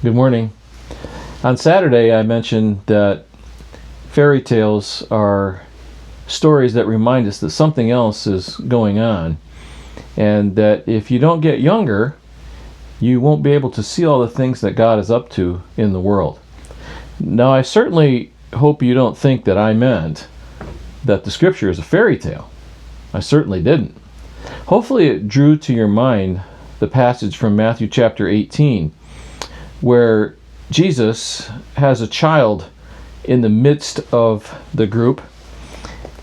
Good morning. On Saturday, I mentioned that fairy tales are stories that remind us that something else is going on, and that if you don't get younger, you won't be able to see all the things that God is up to in the world. Now, I certainly hope you don't think that I meant that the scripture is a fairy tale. I certainly didn't. Hopefully it drew to your mind the passage from Matthew chapter 18, where Jesus has a child in the midst of the group,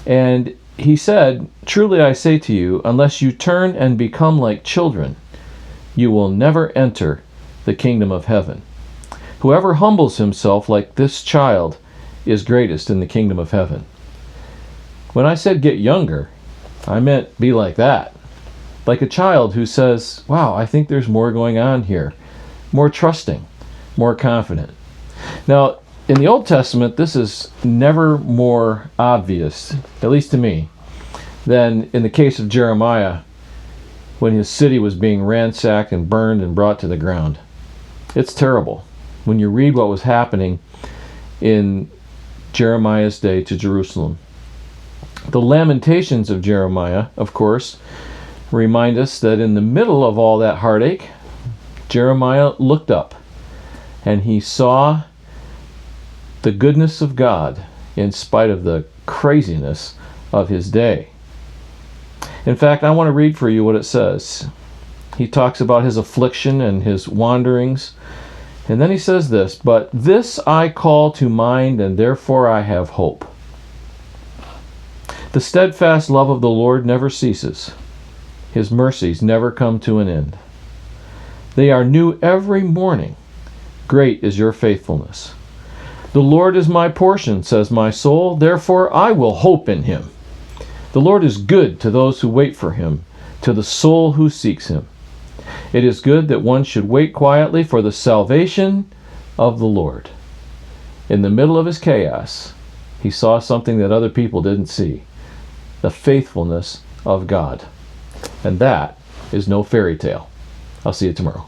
and he said, "Truly I say to you, unless you turn and become like children, you will never enter the kingdom of heaven. Whoever humbles himself like this child is greatest in the kingdom of heaven." When I said get younger, I meant be like that. Like a child who says, wow, I think there's more going on here. More trusting, more confident. Now, in the Old Testament, this is never more obvious, at least to me, than in the case of Jeremiah when his city was being ransacked and burned and brought to the ground. It's terrible when you read what was happening in Jeremiah's day to Jerusalem. The Lamentations of Jeremiah, of course, remind us that in the middle of all that heartache, Jeremiah looked up and he saw the goodness of God in spite of the craziness of his day. In fact, I want to read for you what it says. He talks about his affliction and his wanderings, and then he says this, "But this I call to mind, and therefore I have hope. The steadfast love of the Lord never ceases. His mercies never come to an end. They are new every morning. Great is your faithfulness. The Lord is my portion, says my soul, therefore I will hope in him. The Lord is good to those who wait for him, to the soul who seeks him. It is good that one should wait quietly for the salvation of the Lord." In the middle of his chaos, he saw something that other people didn't see: the faithfulness of God. And that is no fairy tale. I'll see you tomorrow.